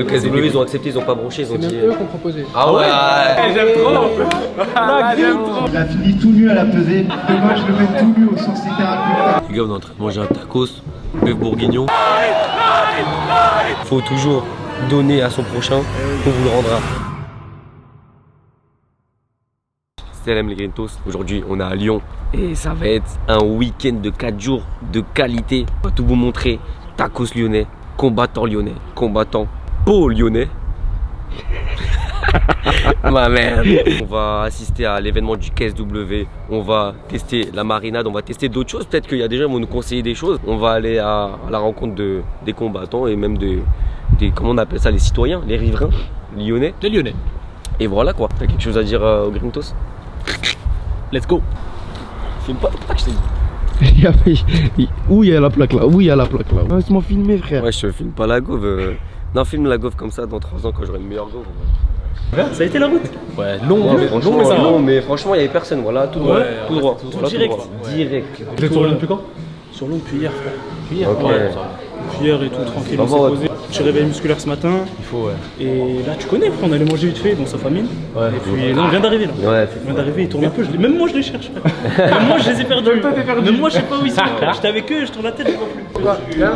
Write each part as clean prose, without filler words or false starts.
Le KSW, ils ont accepté, ils ont pas bronché, ils ont dit. C'est même eux qui ont proposé. Ah ouais, J'aime trop. J'aime trop. Il a fini tout nu à la pesée. Demain, je le mets tout nu au sens littéral. Les gars, on est en train de manger un tacos, bœuf bourguignon. Faut toujours donner à son prochain, on vous le rendra. Salam les Grintos, aujourd'hui on est à Lyon et ça va être un week-end de 4 jours de qualité. On va tout vous montrer, tacos lyonnais, combattant lyonnais, combattant beau lyonnais. Ma merde. On va assister à l'événement du KSW, on va tester la marinade, on va tester d'autres choses. Peut-être qu'il y a des gens qui vont nous conseiller des choses. On va aller à la rencontre des combattants et même des comment on appelle ça, les citoyens, les riverains lyonnais. Les Lyonnais. Et voilà quoi. T'as quelque chose à dire aux Grintos? Let's go. Filme pas, je t'ai dit. Où il y a la plaque là? Où il y a la plaque là? Laisse-moi filmer, frère. Ouais, je te filme pas la gauve. Non, filme la gauve comme ça dans 3 ans quand j'aurai une meilleure gauve. Ça a été la route? Ouais, long, Franchement, mais ça va. non, mais franchement, il y avait personne. Voilà, tout droit. Ouais, tout droit. tout Voilà, direct. droit. Direct. Vous êtes sur Lyon depuis quand? Sur Lyon depuis hier, frère. Depuis hier? Ok. Ouais, ça va. Depuis hier et tout, tranquille, Ça on s'est va, posé. J'ai réveillé musculaire ce matin. Il faut, ouais. Et là, tu connais, frère, on allait manger vite fait dans sa famille. Ouais. Et puis là, on vient d'arriver là. Ouais, On vient d'arriver, ils tournent un peu. Même moi, je les cherche, frère. Même moi, je les ai perdus. Même moi, je sais pas où ils sont, frère. J'étais avec eux, je tourne la tête, je vois plus. Viens,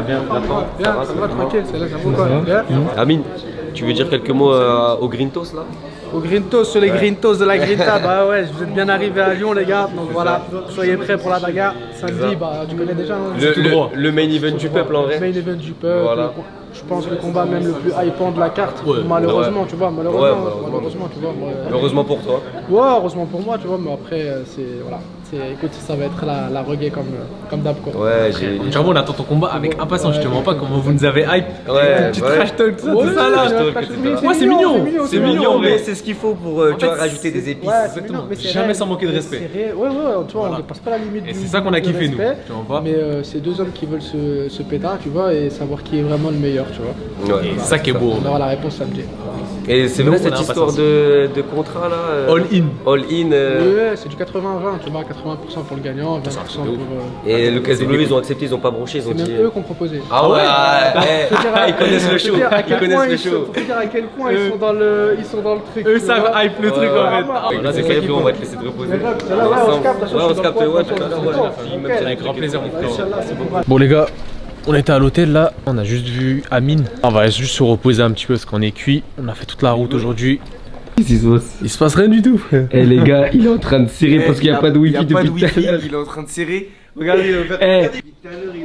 ça va tranquille, c'est là, ça va quoi? Viens. Amine, tu veux dire quelques mots aux Grintos là? Au Grintos, sur les Grintos de la Grinta, bah ouais, vous êtes bien arrivés à Lyon les gars, donc voilà, soyez prêts pour la bagarre. Samedi, bah tu connais déjà, hein, Le main event du peuple en vrai. main event du peuple. Voilà. Je pense le combat même le plus hypant de la carte, Ouais. malheureusement, tu vois, malheureusement, Ouais, malheureusement. tu vois. Moi, Heureusement pour toi. ouais, heureusement pour moi, tu vois, mais après, c'est, voilà, écoute, ça va être la reggae comme d'hab quoi. Ouais, j'ai. J'avoue, on attend ton combat avec impatience, je te mens pas comment vous nous avez hype. Ouais, Tu ouais. trash talk, tout ça, Ouais, tout ça là. trash talk, mais etc. Ouais, c'est mignon. C'est mignon, mais c'est ce qu'il faut pour tu vois, fait, rajouter des épices. Ouais, Exactement. mais c'est Jamais réel. sans manquer de respect. C'est réel. Ouais, tu vois, on dépasse pas la limite. Et du- c'est ça qu'on a du kiffé, nous. respect. Tu vois, Mais c'est deux hommes qui veulent se péter, tu vois, et savoir qui est vraiment le meilleur, tu vois. Ouais. Et c'est ça qui est beau. On aura la réponse samedi. Et c'est Nous, vrai on cette a histoire impatience. de contrat là All in. All in. Ouais, c'est du 80-20, tu vois, 80% pour le gagnant, 20% pour. Et le KSW, ils ont accepté, ils ont pas bronché, ils ont C'est dit. même eux qui ont proposé. Ah ouais, Faut dire à- ils connaissent le faut show. dire à Ils quel point connaissent le ils sont- show. Faut dire à quel point ils sont dans le truc. Eux tu savent vois. hype le truc en fait. Ouais, là, c'est ça fait, qu'il on faut. va te laisser te reposer. Mais là, ouais, on se capte, Ouais, on se capte, ouais, tout à l'heure, ouais. Ok. Avec grand plaisir, mon frère. Inch'Allah, c'est bon. Bon les gars, on était à l'hôtel là, on a juste vu Amine. On va juste se reposer un petit peu parce qu'on est cuit. On a fait toute la route aujourd'hui. Il se passe rien du tout frère. Eh les gars, il est en train de serrer parce qu'il n'y a pas de wifi depuis tout à l'heure. Il est en train de serrer. Regardez, il va Eh. faire.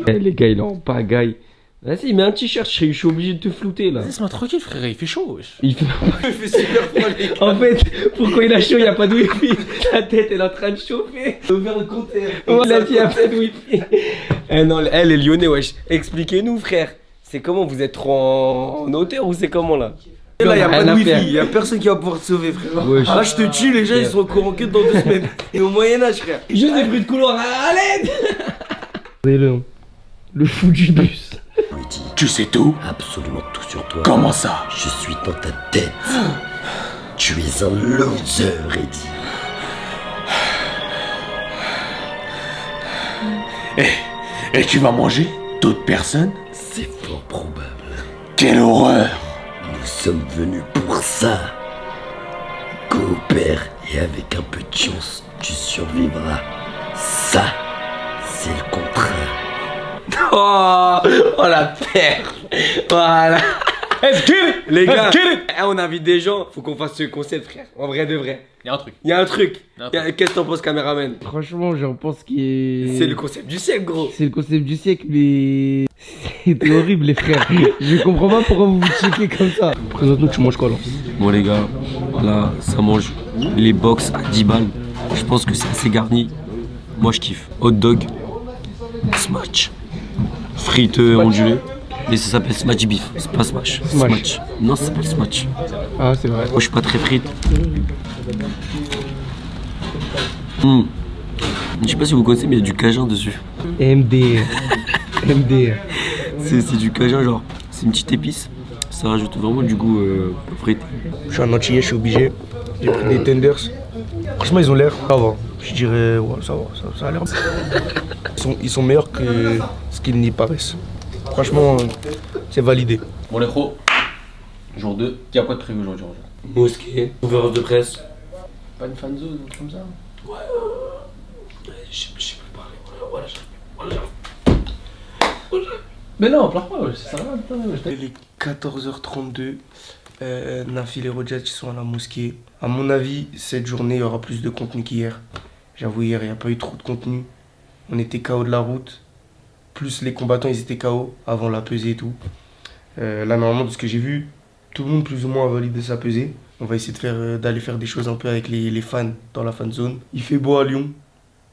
Eh les gars, il est en pagaille. Vas-y, mets un t-shirt, je suis obligé de te flouter là. Laisse-moi tranquille frère, il fait chaud. Wesh. Il fait... Il fait super froid, les gars. En fait, pourquoi il a chaud, il n'y a pas de wifi. La tête, elle est en train de chauffer. Il a ouvert le compteur. Oh, il a dit, il n'y a pas de wifi. Eh non, elle est lyonnais, wesh. Expliquez-nous, frère. C'est comment, vous êtes trop en hauteur ou c'est comment là? Et là, il n'y a pas Rien de à wifi. faire. Il n'y a personne qui va pouvoir te sauver, frère. Wesh. Là, je te tue, les gens, ils seront au courant que dans 2 semaines. Et au Moyen-Âge, frère. Juste des bruits de couloir, à l'aide. Le fou du bus. Tu sais tout? Absolument tout sur toi. Comment ça? Je suis dans ta tête. Tu es un loser, Eddie. Et tu vas manger d'autres personnes? C'est fort probable. Quelle horreur! Nous sommes venus pour ça. Coopère et avec un peu de chance, tu survivras. Ça, c'est le contrat. Oh la perle. Voilà. Les gars, on invite des gens, faut qu'on fasse ce concept, frère. En vrai de vrai. Il y a un truc. Il y a un truc. Qu'est-ce que t'en penses, caméraman? Franchement, j'en pense qu'il est. C'est le concept du siècle, gros. C'est le concept du siècle, mais c'était horrible, les frères. Je comprends pas pourquoi vous vous checkez comme ça. Présente-nous, tu manges quoi là? Bon les gars, voilà, ça mange les box à 10 balles. Je pense que c'est assez garni. Moi je kiffe. Hot dog, smash, frites ondulées. Et ça s'appelle smash beef, c'est pas smash. Smash. Non, ça s'appelle smash. Ah, c'est vrai. Moi je suis pas très frite. Je sais pas si vous connaissez, mais il y a du cajun dessus. MD. MD. C'est du cajun, genre, c'est une petite épice. Ça rajoute vraiment du goût frité. Je suis un Antillais, je suis obligé. J'ai pris des tenders. Franchement, ils ont l'air. Ça va. Je dirais, ouais, ça va, ça a l'air. Ils sont meilleurs que ce qu'ils n'y paraissent. Franchement, c'est validé. Bon les gros, Jour 2. Il y a quoi de prévu aujourd'hui? Mosquée, conférence de presse. Pas une fan zone comme ça? Je sais plus parler. Voilà. Mais non, pleure pas, c'est ça. Il est 14h32. Nafil et Rojat qui sont à la mosquée. À mon avis, cette journée, il y aura plus de contenu qu'hier. J'avoue, hier, il n'y a pas eu trop de contenu. On était KO de la route. Plus les combattants, ils étaient KO avant la pesée et tout. Là, normalement, de ce que j'ai vu, tout le monde plus ou moins a validé sa pesée. On va essayer d'aller faire des choses un peu avec les fans dans la fan zone. Il fait beau à Lyon,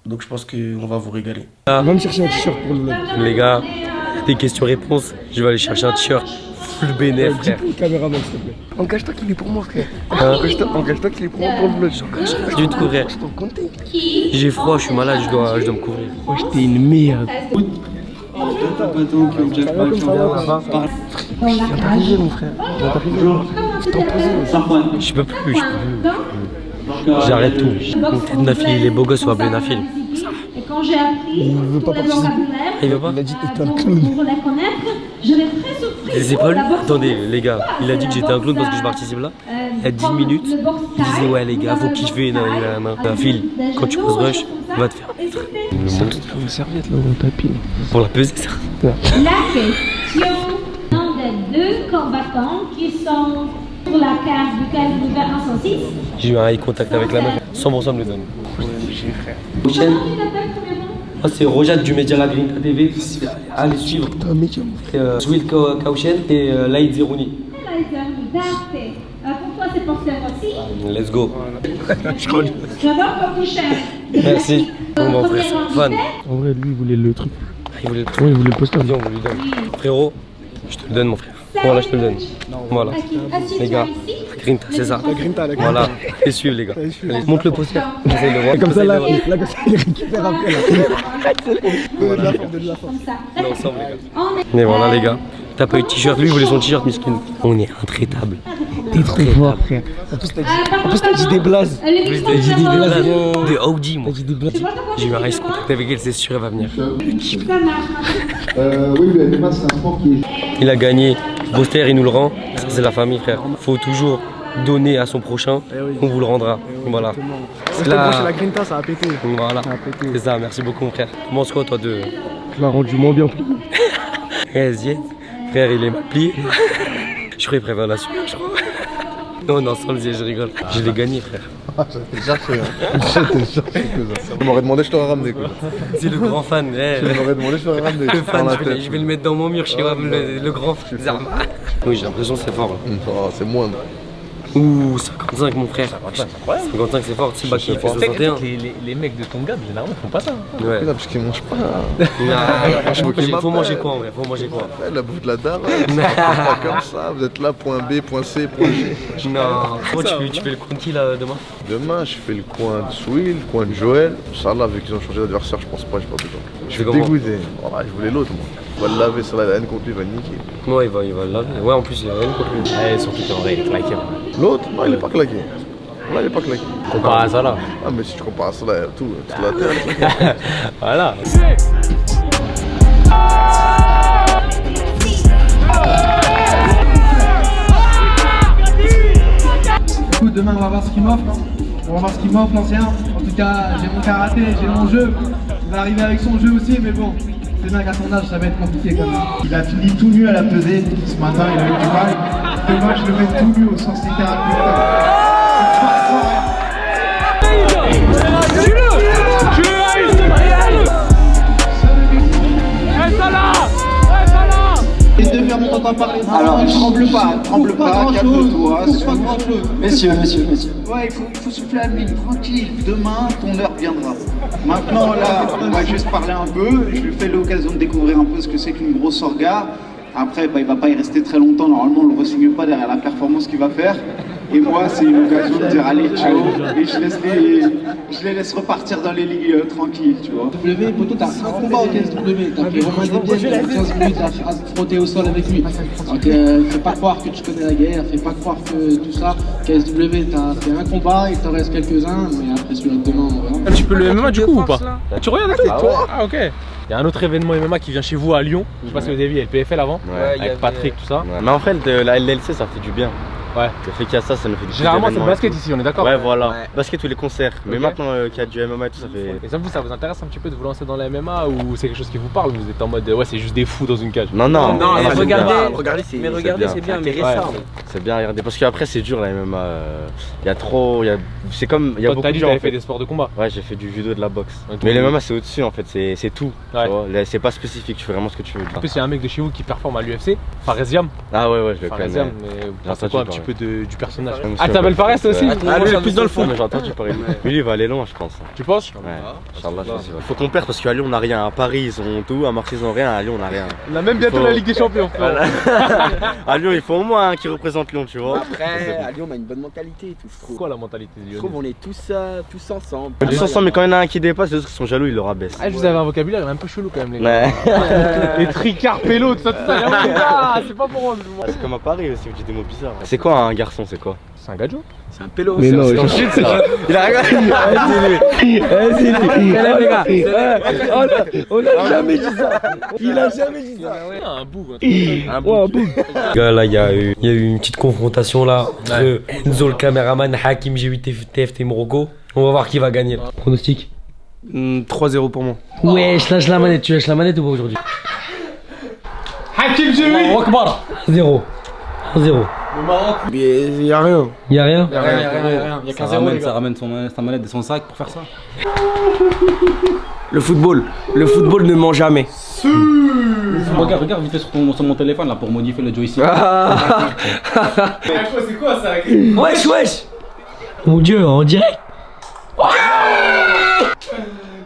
donc je pense qu'on va vous régaler. Va me chercher un t-shirt pour le vlog. Les gars, des questions-réponses. Je vais aller chercher un t-shirt full bénéf, frère. Le caméraman, s'il te plaît. Engage-toi qu'il est pour moi, frère. Engage-toi qu'il est pour moi pour le vlog. Du tout, frère. J'ai froid, je suis malade, je dois me couvrir. Moi, j'étais une merde. Viens d'arriver, mon frère. Viens d'arriver. Je peux plus. J'arrête tout. Nafil, il est beau gosse, on va appeler Nafil. Et quand j'ai appris Il veut pas tout le participer. vocabulaire, Il veut pas? Il a dit que t'étais un pour clown. la connaître, j'étais très surprise. Les épaules. Attendez, les gars, il a dit que j'étais un clown parce que je participe là. Il y a 10 minutes, il disait ouais les gars, faut kiffer. Nafil, quand tu poses rush, va te faire mettre. Une serviette là, on tapis. Pour la peser, ça. La question des deux combattants qui sont sur la carte du KSW 106. J'ai eu un eye contact avec la meuf, 100% me le donne. Prochaine. Ah, c'est Rojat du média La Grinta TV. Allez suivre. Zwil Kauchen et Laïd Zerouni. Parfait. Pour toi, c'est pour faire aussi. Let's go. J'adore ton t-shirt. Merci. Bon, mon frère, c'est fan. En vrai, lui, il voulait le truc. Il voulait le Ouais, il voulait le poster. Viens, on lui donne. Frérot, je te le donne, mon frère. Voilà, je te le donne. Voilà. Les gars, la Grinta, c'est ça. Voilà. Et suivre, les gars. Allez, montre le poster. J'essaie de voir. Comme ça, là, J'essaie de voir. comme ça, il récupère après. Là. De la force. On est ensemble, les gars. Mais voilà, les gars. T'as pas eu de t-shirt, lui, il voulait son t-shirt, miskin. On est intraitable. T'es trop fort, frère. En plus, t'as dit des blazes. J'ai dit des blagues de OG, moi. T'as dit des blazes. J'ai eu un ice contact avec elle, c'est sûr, elle va venir. Oui, le MMA, c'est un sport qui est. Il a gagné. Boster, il nous le rend. Ça, c'est la famille, frère. Faut toujours donner à son prochain. On vous le rendra. Voilà. C'est là. Chez la Grinta, ça a pété. Voilà. C'est ça, merci beaucoup, mon frère. Comment se quoi, toi, de. Tu l'as rendu moins bien plié. Vas-y. Frère, il est mal plié. Je ferais préfère la sueur, je crois. Non, non, sans le dire, je rigole. Je l'ai gagné, frère. J'étais déjà fait. Tu m'aurais demandé, je t'aurais ramené quoi. C'est le grand fan. Tu m'aurais demandé, je t'aurais ramené. Le fan, je vais le mettre dans mon mur chez moi, le grand fan. Oui, j'ai l'impression que c'est fort là. Oh, c'est moindre. Ouh, 55 mon frère. 55 c'est fort, si Baki fait 61. Les mecs de ton gap, généralement, font pas ça. Ouais. Là, parce qu'ils mangent pas. Faut manger quoi en vrai? Faut manger quoi? La bouffe de la dame, pas comme ça. Vous êtes là, point B, point C, point G. Non. Toi, tu fais le compte qui là demain? Demain, je fais le coin de Swil, le coin de Joël. Ça là, vu qu'ils ont changé d'adversaire, je pense pas, j'ai pas besoin. Je suis dégoûté. Voilà, je voulais l'autre, moi. On va le laver, ça là, la haine contre lui, il va le niquer. Ouais, il va le laver. Ouais, en plus, il a rien contre lui. Ouais, surtout qu'en vrai, il est claqué. L'autre, non, il est pas claqué. Là, il est pas claqué. Comparé à ça là. Ah, mais si tu compares à ça, là, il y a toute la terre. Voilà. Écoute, demain on va voir ce qu'il m'offre. On va voir ce qu'il m'offre l'ancien. En tout cas, j'ai mon karaté, j'ai mon jeu. Il va arriver avec son jeu aussi, mais bon, c'est bien qu'à son âge, ça va être compliqué quand même. Il a fini tout nu à la pesée. Ce matin, il a eu du mal. Demain, je le mets tout nu au sens littéral du terme. Les deux frères m'ont entendu parler. Alors, tremble pas, calme-toi. Messieurs. Ouais, il faut souffler à lui, tranquille. Demain, ton heure viendra. Maintenant, là, on va juste parler un peu. Je lui fais l'occasion de découvrir un peu ce que c'est qu'une grosse orga. Après, il va pas y rester très longtemps. Normalement, on le re-signe pas derrière la performance qu'il va faire. Et moi, c'est une occasion de dire allez, ciao. Et je les laisse repartir dans les ligues tranquilles, tu vois. W, poto, t'as un combat au KSW. T'as pris Romain Desbiens, 15 minutes à se frotter au sol avec lui. Donc, fais pas croire que tu connais la guerre, fais pas croire que tout ça. KSW, t'as fait un combat, il t'en reste quelques-uns, mais après celui de demain, on verra. Tu peux le MMA du coup ou pas? Tu regardes avec toi? Ah, ok. Il y a un autre événement MMA qui vient chez vous à Lyon. Je sais pas si vous avez vu, il y a le PFL avant. Ouais, avec Patrick, tout ça. Ouais. Mais en fait, la LLC, ça fait du bien. Ouais. Le fait qu'il y a ça nous fait du bien. Généralement, c'est le basket ici, on est d'accord? Ouais, voilà. Basket ou les concerts. Mais maintenant qu'il y a du MMA et tout, ça fait. Et ça vous intéresse un petit peu de vous lancer dans la MMA ou c'est quelque chose qui vous parle? Vous êtes en mode ouais, c'est juste des fous dans une cage? Non, regardez, c'est bien, mais récent. C'est bien, regardez. Parce qu'après, c'est dur la MMA. Il y a trop. C'est comme. Il y a beaucoup de gens. T'avais fait des sports de combat? Ouais, j'ai fait du judo, de la boxe. Mais le MMA, c'est au-dessus en fait, c'est tout. C'est pas spécifique, tu fais vraiment ce que tu veux. En plus, il y a un mec de chez vous qui performe à l'UFC, Faresiam. Ah ouais, je le connais. Faresiam, mais c'est quoi un petit peu du personnage? Ah, t'appelles Fares aussi? Ah, lui, plus dans le fond, mais j'ai entendu parler. Lui, il va aller loin, je pense. Tu penses? Ouais, Inch'Allah, je pense. Faut qu'on perde parce qu'à Lyon, on a rien. À Paris, ils ont tout. À Marseille, ils ont rien. À Lyon, on a rien. On a même bientôt la Ligue des Champions, frère. À Lyon, il faut au moins un qui représente Lyon, tu vois. Après, à Lyon, on a une bonne mentalité et tout, je trouve. Quoi la mentalité de Lyon? Je trouve on est tous ensemble. Tous ensemble, mais quand il y en a un qui dépasse, les autres sont jaloux, ils le rabaissent. Ah, je vous avais un vocabulaire un peu chelou quand même, les gars. Les tricards, pélo, tout ça, c'est pas pour moi. C'est comme à Paris aussi, vous dites des mots bizarres. C'est quoi un garçon, c'est quoi? C'est un gadjo? C'est un pélo. Mais non, c'est en chute ça. Il a regardé. On a jamais dit ça. Il a jamais dit ça. Un boug. Un boug. Gars, là, il y a eu une petite confrontation là entre Enzo le caméraman, Hakim G8 TFT Morocco. On va voir qui va gagner. Pronostic 3-0 pour moi. Wesh, lâche la manette. Tu lâches la manette ou pas aujourd'hui? Hakim G8 Akbar 0. 0. Il y a rien. Y'a rien? Il y a qu'un 0. Ça ramène sa manette de son sac pour faire ça. Le football ne ment jamais. Regarde vite fait sur mon téléphone là pour modifier le joystick. C'est quoi ça? Wesh. Mon dieu, en direct.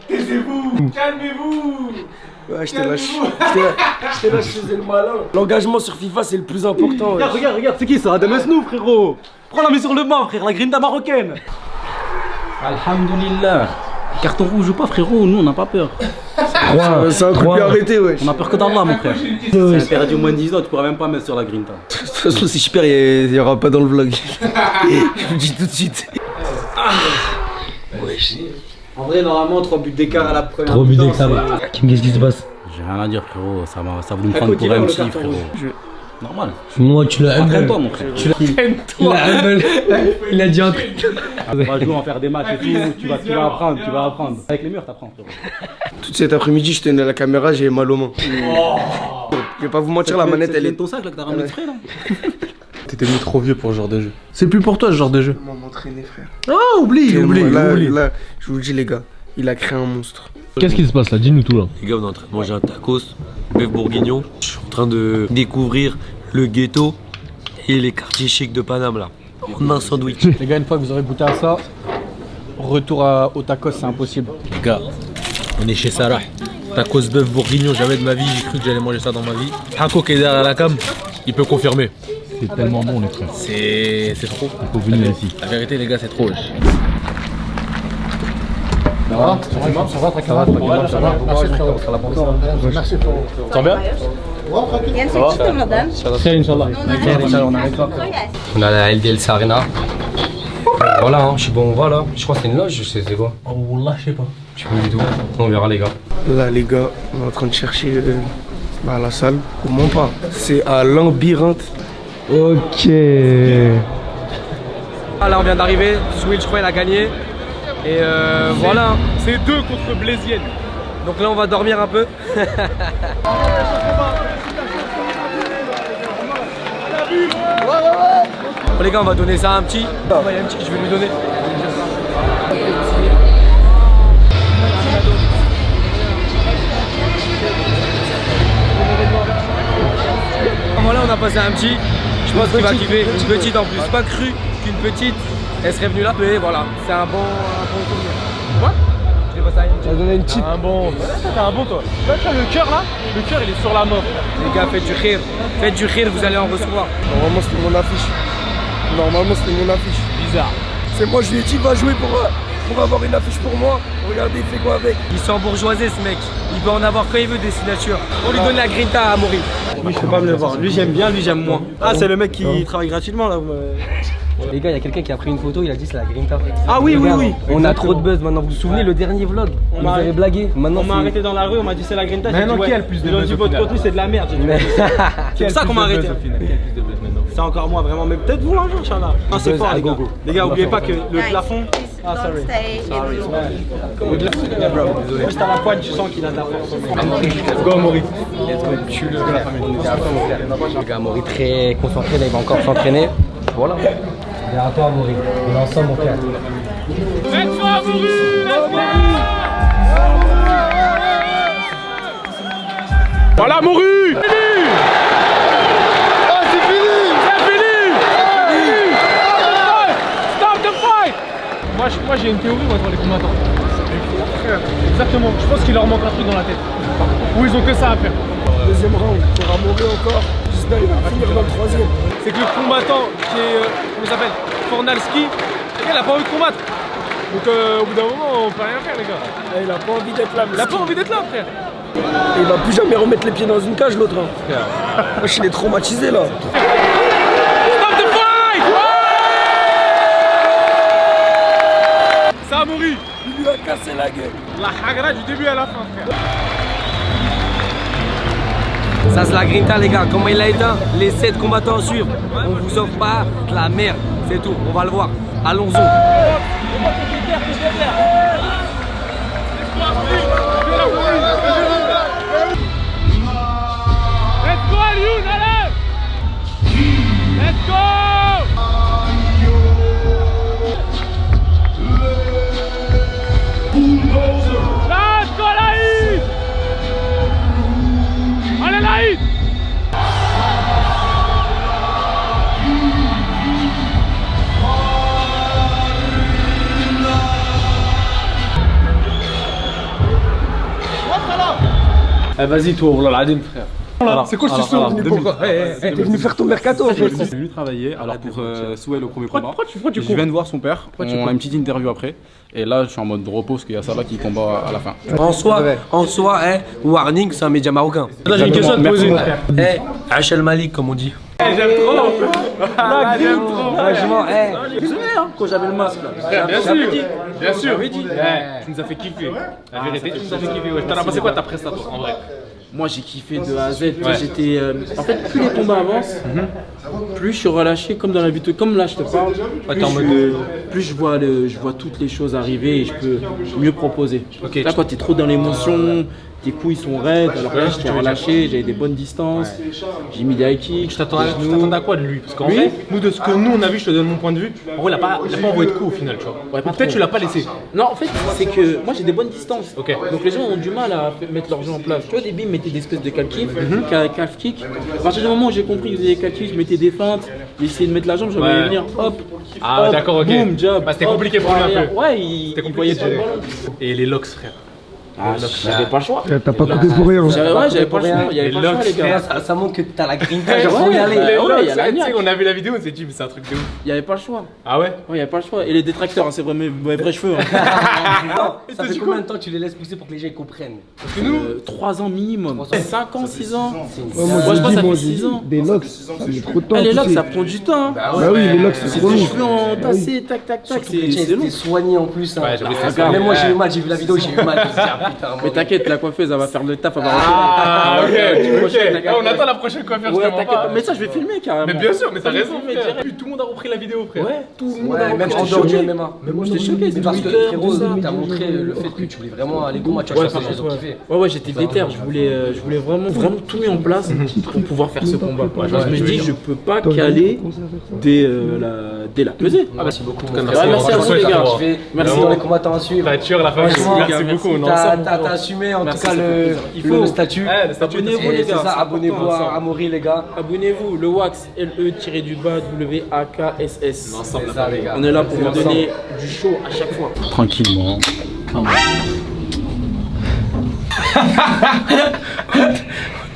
Taisez-vous. Calmez-vous. Ouais, je te lâche, je faisais le malin. L'engagement sur FIFA, c'est le plus important. Regarde, c'est qui ça? Adem Esnou, frérot. Prends la main sur le banc, frère, la grinta marocaine. Alhamdoulilah. Carton rouge ou pas, frérot, nous on n'a pas peur. C'est un truc à arrêter, ouais. On a peur que d'Allah, mon frère. C'est interdit au moins de 10 ans, tu pourras même pas mettre sur la grinta. De toute façon, si je perds, il n'y aura pas dans le vlog. Je vous dis tout de suite. En vrai, normalement, 3 buts d'écart à la première. 3 buts d'écart. Kim, qu'est-ce qui se passe? J'ai rien à dire, frérot. Ça voulait me prendre pour un petit, frérot. Normal. Moi, tu l'as humble. Toi, mon frère. Il a dit un truc. On va jouer, en faire des matchs et tout. Tu vas apprendre. Avec les murs, t'apprends, frérot. Tout cet après-midi, je tenais la caméra, j'ai mal aux mains. Je vais pas vous mentir, la manette, elle est. ton sac là que t'as ramené exprès là. T'étais devenu trop vieux pour ce genre de jeu. C'est plus pour toi ce genre de jeu. Comment m'entraîner, frère? Oh, oublie. Là, je vous le dis, les gars, il a créé un monstre. Qu'est-ce qui se passe là? Dis-nous tout là. Les gars, on est en train de manger un tacos, bœuf bourguignon. Je suis en train de découvrir le ghetto et les quartiers chics de Paname là. En un sandwich. Les gars, une fois que vous aurez goûté à ça, retour au tacos, c'est impossible. Les gars, on est chez Sarah. Tacos bœuf bourguignon, jamais de ma vie j'ai cru que j'allais manger ça dans ma vie. Hako qui est derrière la cam, il peut confirmer. C'est tellement bon, les frères. C'est trop. Il faut venir ici. La vérité, les gars, c'est trop. Ça va, tranquillement. Merci frérot. Merci frérot. Tu sens bien? Ça va, madame. Inch'Allah. On a la LDL Sarena. Voilà, hein, je sais pas où on va là. Je crois que c'est une loge, c'est quoi? Oh là, je sais pas. Je sais pas du tout. On verra les gars. Là, les gars, on est en train de chercher la salle. Au moins pas. C'est à Labyrinthe. Ok. Ah là, on vient d'arriver. Switch, je crois, il a gagné. Et voilà. C'est 2 contre Blaisienne. Donc là, on va dormir un peu. Bon, les gars, on va donner ça à un petit. Il y a un petit que je vais lui donner. Voilà, on a passé un petit. Je pense qu'il va kiffer. Une petite en plus. Pas cru qu'une petite, elle serait venue là. Mais voilà, c'est un bon souvenir. Quoi? Je l'ai passé à une petite. donné une petite. Un bon. T'as un bon toi. Le cœur là, le cœur il est sur la main. Les gars, faites du khir. Faites du khir, vous allez en recevoir. Normalement, c'était mon affiche. Bizarre. C'est moi, je lui ai dit, va jouer pour avoir une affiche pour moi. Regardez, il fait quoi avec? Il s'est embourgeoisé ce mec. Il peut en avoir quand il veut des signatures. On lui donne la grinta à Amaury. Lui, je peux pas me le voir. Lui, j'aime bien, lui, j'aime moins. Ah, c'est le mec qui travaille gratuitement là. Les gars, il y a quelqu'un qui a pris une photo, il a dit c'est la Grinta. Ah oui, oui, oui. On a trop de buzz maintenant. Vous vous souvenez le dernier vlog? On m'avait blagué. Maintenant, on m'a arrêté dans la rue, on m'a dit c'est la Grinta. Maintenant, qui a le plus de buzz? Votre contenu, c'est de la merde. C'est pour ça qu'on m'a arrêté. C'est encore moi, vraiment. Mais peut-être vous un jour, Inch'Allah. Non, c'est fort, les gars. Les gars, oubliez pas que le plafond. Ah, sorry. Juste à la pointe, tu sens qu'il a de la force. Let's go, Amaury. Let's go. Je suis le gars de la famille. Le gars, Amaury très concentré, là, il va encore s'entraîner. Voilà. Derrière à toi, Amaury. On est ensemble, mon frère. Let's go, Amaury! Voilà, Amaury! Moi j'ai une théorie moi, sur les combattants. Exactement, je pense qu'il leur manque un truc dans la tête. Ou ils ont que ça à faire. Deuxième round, pour Amaury encore. Juste là, il va finir dans le troisième. C'est que le combattant qui est, comment il s'appelle, Fornalski, il a pas envie de combattre. Donc au bout d'un moment, on peut rien faire les gars. Et il a pas envie d'être là. Il a pas envie d'être là frère. Et il va plus jamais remettre les pieds dans une cage l'autre. Frère. Moi je l'ai traumatisé là. Amaury, il lui a cassé la gueule. La hagra du début à la fin, frère. Ça c'est la Grinta, les gars. Comment il a éteint les 7 combattants à suivre. On vous offre pas de la merde. C'est tout. On va le voir. Allons-y. Let's go, Alioune, allez! Let's go! Let's go, Laïd! Allez, Laïd! Vas-y toi, oh là là, frère. Voilà. C'est quoi cette histoire? T'es venu faire ton mercato en fait. Je suis venu travailler alors pour Souhait le premier combat. Tu Je viens de voir son père, on a une petite interview après. Et là je suis en mode repos parce qu'il y a Salah qui combat à la fin. En soi, warning, c'est un média marocain. Là j'ai une question à te poser. Hachel Malik comme on dit. J'aime trop. J'aime trop. Franchement, Quand j'avais le masque là. Bien sûr. Tu nous as fait kiffer. La vérité, tu nous as fait kiffer. T'en as pensé quoi ta prestatoire en vrai? Moi j'ai kiffé de A à Z. J'étais. En fait, plus les combats avancent, plus je suis relâché comme dans la vie. Comme là je te parle. Plus je vois toutes les choses arriver et je peux mieux proposer. Là quand t'es trop dans l'émotion, tes couilles sont raides. Alors là j'étais relâché, j'avais des bonnes distances. J'ai mis des high kicks. Je t'attendais à quoi de lui? Parce qu'en vrai, nous de ce que nous on a vu, je te donne mon point de vue. En vrai, il a pas envoyé de coups au final, tu vois. Ouais, peut-être tu l'as pas laissé. Non, en fait, c'est que moi j'ai des bonnes distances. Donc les gens ont du mal à mettre leur jeu en place. Tu vois, au début, ils mettaient des espèces de calf kick. À partir du moment où j'ai compris qu'ils faisaient des calf kick, je mettais des feintes, j'essayais de mettre la jambe, j'allais venir, hop. Ah, d'accord, ok. Boum, jab. C'était compliqué pour lui un peu. Ouais, il voyait pas le ballon. Et les locks, frère. Ah, j'avais pas le choix. T'as pas coupé pour rien. J'avais pas le choix. Il y avait pas le choix, les gars. Ça montre que t'as la Grinta, faut y aller. On a vu la vidéo, on s'est dit, mais c'est un truc de ouf. Il y avait pas le choix. Ah ouais? Ouais, il y avait pas le choix. Et les détracteurs, c'est vraiment mes vrais cheveux. Ça fait combien de temps que tu les laisses pousser pour que les gens comprennent? Parce que nous, 3 ans minimum. 5 ans, 6 ans. Moi je pense ça fait 6 ans. Des locks, ça met trop de temps. Les locks, ça prend du temps. Bah oui, les locks, c'est trop des long. cheveux entassés, tac, tac, tac. C'est long. T'es soigné en plus. Même moi j'ai eu mal, j'ai vu la vidéo, j'ai eu mal. Mais t'inquiète, la coiffeuse, elle va faire le taf, elle va Ah, ok. On attend la prochaine coiffure, mais ça, je vais filmer carrément. Mais bien sûr, mais t'as raison. Tout le monde a repris la vidéo, frère. Ouais, tout le monde a repris. Même en dehors du MMA. J'étais choqué, c'est parce que frérot, ça. t'as montré le fait que tu voulais vraiment aller combattre, tu vois, j'ai kiffé. Ouais, j'étais déter, je voulais vraiment tout mis en place pour pouvoir faire ce combat. Je me dis, je peux pas caler dès la pesée. Merci beaucoup. Merci à vous les gars. Merci dans les combattants à suivre. La famille, merci beaucoup. T'as assumé en tout cas le statut. Abonnez-vous les gars. Abonnez-vous à Amaury les gars. Abonnez-vous, le Wax, LE-WAKSS. Les gars. On est là pour vous donner du show à chaque fois. Tranquillement.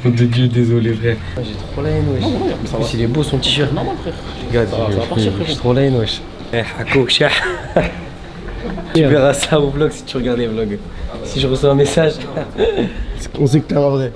De Dieu, désolé frère. J'ai trop la haine wesh. En plus il est beau son t-shirt. Non frère. Regarde, j'ai trop la haine wesh. Hako, Kshah. Tu verras ça au vlog si tu regardes les vlogs. Si je reçois un message. On sait que t'es un vrai.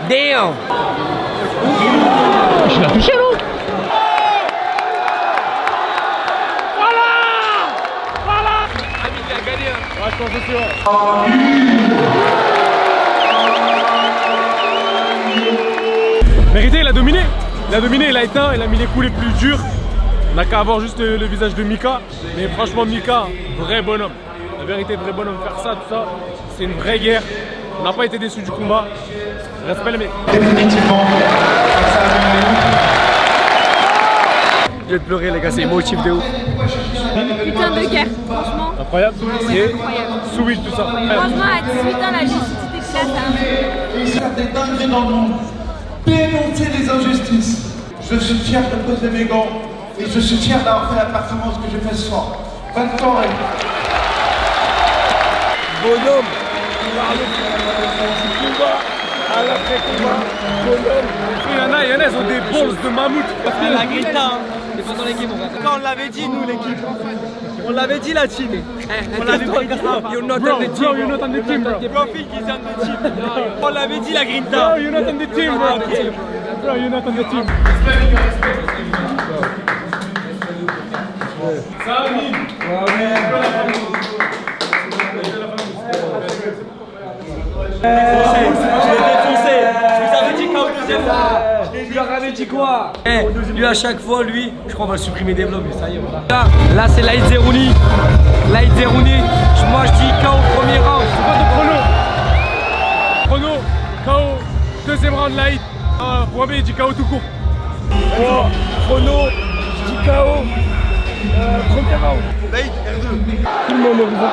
Damn! Je l'ai touché, non? Voilà! Il a gagné. Ouais, je pense aussi, ouais. Mérité, il a dominé. Il a dominé, il a éteint, il a mis les coups les plus durs. On n'a qu'à avoir juste le visage de Mika. Mais franchement, Mika, vrai bonhomme. La vérité, vrai bonhomme. Faire ça, tout ça, c'est une vraie guerre. On n'a pas été déçus du combat. Respect les mecs. Définitivement. Je vais pleurer, les gars, c'est émotif de ouf. Putain de guerre, franchement. Incroyable. Ouais, Et incroyable. sous Will, tout ça. Franchement, à 18 ans, la lucidité de classe, Faire des dingueries dans le monde. Dénoncer les injustices. Je suis fier de poser mes gants et je suis fier d'avoir fait la performance que j'ai fait ce soir. Bonne soirée. Bonhomme. Combat à l'après-combat. Bonhomme. Il y en a, ils ont des balls de mammouth. Parce que la grinta, c'est pas dans l'équipe, on va. Quand on l'avait dit, nous, l'équipe. On l'avait dit, la team. On l'avait dit, you're not on the team. Bro, you're not on the team, bro. Profit is on the team. On l'avait dit, la grinta. Bro, you're not on the team, bro. Bro, you're not on the team. Salut. Je l'ai défoncé. Je vous avais dit KO deuxième fois. Je leur avais dit quoi? Lui à chaque fois, lui, je crois qu'on va supprimer des vlogs, mais ça y est, voilà. Là c'est Laïd Zerouni. Laïd Zerouni, moi je dis KO premier round. C'est pas de chrono. Chrono, KO, deuxième round Laïd. Point B, il dit KO tout court. Oh, chrono, je dis KO. Premier round. Laïd, R2. Tout le monde est horizontal.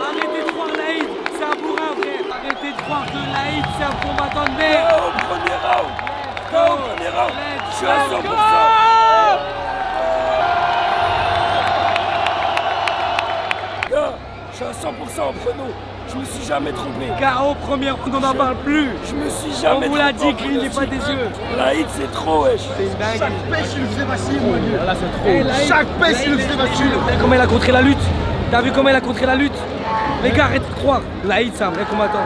Arrêtez de croire Laïd, c'est un bourrin frère. Arrêtez de croire que Laïd c'est un combattant de merde. KO premier round. KO premier round. Je suis à 100%. Je suis à 100% en chrono. Je me suis jamais trompé. KO première round, on n'en parle plus. Je me suis jamais trompé. On vous l'a dit, clignez pas des yeux. Laïd c'est trop wesh. C'est une dingue. Chaque pêche, il le faisait facile, mon dieu. Là c'est trop. Chaque pêche, il le faisait facile. T'as vu comment il a contré la lutte? T'as vu comment il a contré la lutte? Les gars, arrêtez de croire. Laïd c'est un vrai combattant.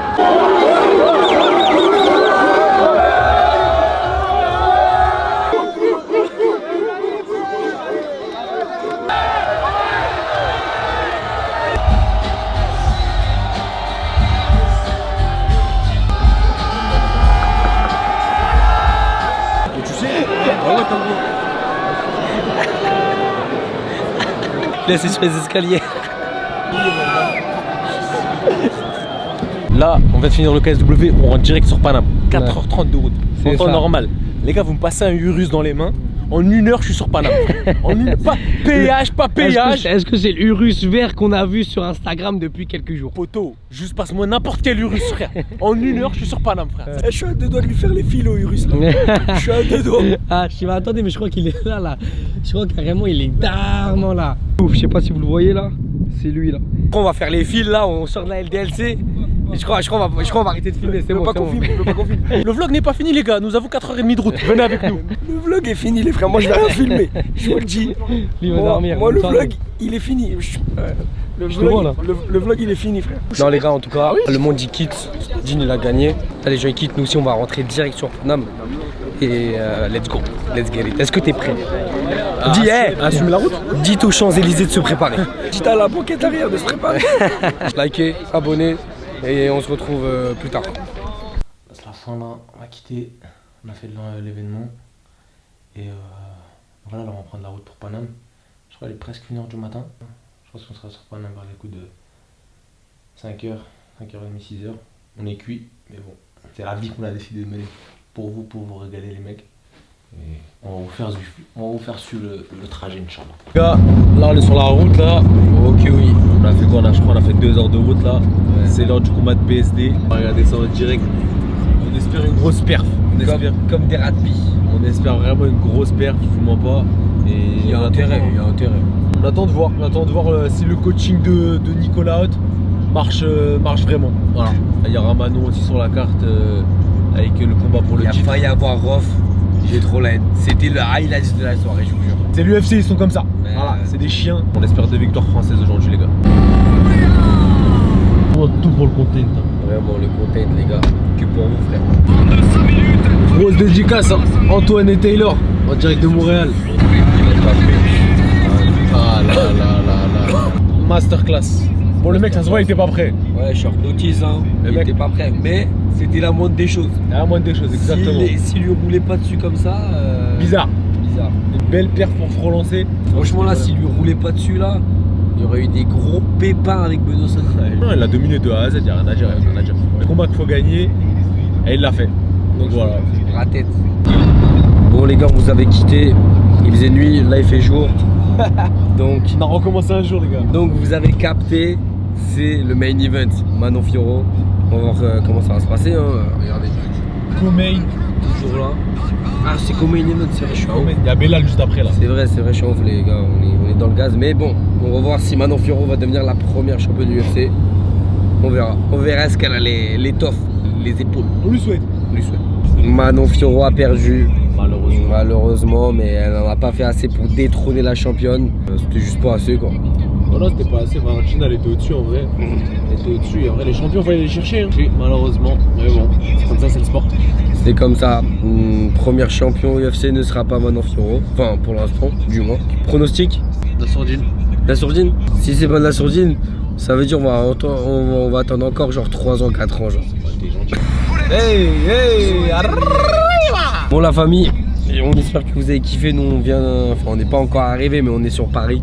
Là c'est sur les escaliers. Là, on vient de finir le KSW, on rentre direct sur Paname. 4h30 de route. En temps normal. Les gars, vous me passez un Urus dans les mains. En 1 heure, je suis sur Paname. Pas péage, pas péage. Est-ce que c'est l'Urus vert qu'on a vu sur Instagram depuis quelques jours? Poteau, juste passe-moi n'importe quel Urus, frère. En 1 heure, je suis sur Paname, frère. Je suis à 2 doigts de lui faire les fils au Urus. Je suis à 2 doigts. Ah, je sais pas, attendez, mais je crois qu'il est là. Je crois carrément, il est darement là. Ouf, je sais pas si vous le voyez là. C'est lui là. On va faire les fils là, on sort de la LDLC. Et je crois qu'on va arrêter de filmer, c'est bon. Pas qu'on filme. Le vlog n'est pas fini, les gars, nous avons 4h30 de route. Venez avec nous. Le vlog est fini, les frères, moi je vais rien filmer. Je vous le dis. Moi le vlog, il est fini. Le vlog il est fini, frère. Non les gars, en tout cas, le monde il quitte. Dean il a gagné. Là les gens ils quittent, nous aussi on va rentrer direct sur Paname. Et let's go, let's get it. Est-ce que t'es prêt? Dis, assume la route. Dites aux Champs-Élysées de se préparer. Dites à la banquette arrière de se préparer. Likez, abonnez et on se retrouve plus tard. C'est la fin là, on va quitter. On a fait l'événement. Et voilà, là on va prendre la route pour Paname. Je crois qu'il est presque 1h du matin. Je pense qu'on sera sur Paname vers les coups de 5h, 5h30, 6h. On est cuit, mais bon, c'est la vie qu'on a décidé de mener pour vous régaler les mecs. Et on va vous faire suivre le trajet, Inch'Allah. Les gars, là on est sur la route là. Ok, oui. On a fait quoi? Je crois qu'on a fait 2 heures de route là. Ouais. C'est l'heure du combat de BSD. Regardez ça en direct. On espère une grosse perf. Comme des rugby. On espère vraiment une grosse perf, je vous mens pas. Et il y a intérêt. On attend de voir si le coaching de Nicolas Haute marche vraiment. Voilà. Il y aura Manon aussi sur la carte avec le combat pour le titre. Il a failli avoir Rof, j'ai trop la haine. C'était le highlight de la soirée, je vous jure. C'est l'UFC, ils sont comme ça. Voilà, c'est des chiens. On espère 2 victoires françaises aujourd'hui, les gars. Tout pour le content. Vraiment, le content, les gars. Que pour vous, frère. Grosse dédicace, hein. Antoine et Taylor, en direct de Montréal. Ah là là là là. Masterclass. Bon, le mec, ça se voit, il était pas prêt. Ouais, short notice, hein. Il était pas prêt. Mais c'était la moindre des choses. La moindre des choses, exactement. S'il lui roulait pas dessus comme ça. Bizarre. Une belle paire pour se relancer. Franchement, là, s'il lui roulait pas dessus, là, il y aurait eu des gros pépins avec Benoît Saint. Non, il a dominé de A à Z, il n'y a rien à dire. Le combat qu'il faut gagner, et il l'a fait. Donc voilà. La tête. Bon, les gars, on vous avait quitté. Il faisait nuit, là, il fait jour. Donc, on a recommencé un jour, les gars. Donc, vous avez capté, c'est le main event. Manon Fiorot. On va voir comment ça va se passer. Hein. Regardez. Co-main. Toujours là. Ah, c'est co-main event, c'est vrai, je suis en ouf. Il y a Bellal juste après là. C'est vrai, je suis en ouf, les gars. On est dans le gaz. Mais bon, on va voir si Manon Fiorot va devenir la première championne du UFC. On verra. On verra est-ce qu'elle a l'étoffe, les épaules. On lui souhaite. Manon Fiorot a perdu. Malheureusement, mais elle n'en a pas fait assez pour détrôner la championne. C'était juste pas assez, quoi. Voilà, c'était pas assez. Valentina, elle était au-dessus en vrai. Elle était au-dessus. Et en vrai, les champions, il fallait les chercher. Hein. Oui, malheureusement. Mais bon, c'est comme ça, c'est le sport. C'est comme ça. Première champion UFC ne sera pas Manon Fiorot. Enfin, pour l'instant, du moins. Pronostic? La sourdine. La sourdine? Si c'est pas de la sourdine, ça veut dire on va attendre encore genre 3 ans, 4 ans. Genre. Hey, hey, bon, la famille, on espère que vous avez kiffé. Nous, on n'est pas encore arrivé, mais on est sur Paris.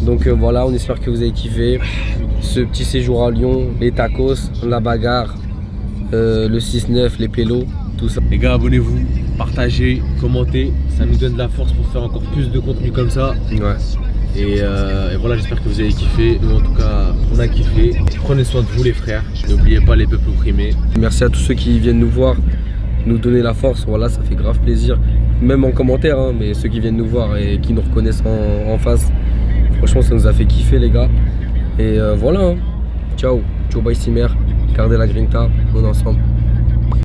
Donc voilà, on espère que vous avez kiffé ce petit séjour à Lyon, les tacos, la bagarre, le 6-9, les pélos, tout ça. Les gars, abonnez-vous, partagez, commentez, ça nous donne de la force pour faire encore plus de contenu comme ça. Ouais. Et voilà, j'espère que vous avez kiffé. Nous, en tout cas, on a kiffé. Prenez soin de vous, les frères. N'oubliez pas les peuples opprimés. Merci à tous ceux qui viennent nous voir, nous donner la force. Voilà, ça fait grave plaisir. Même en commentaire, hein, mais ceux qui viennent nous voir et qui nous reconnaissent en face. Franchement, ça nous a fait kiffer, les gars. Et voilà. Hein. Ciao. Joe by Simer. Gardez la grinta. On est ensemble.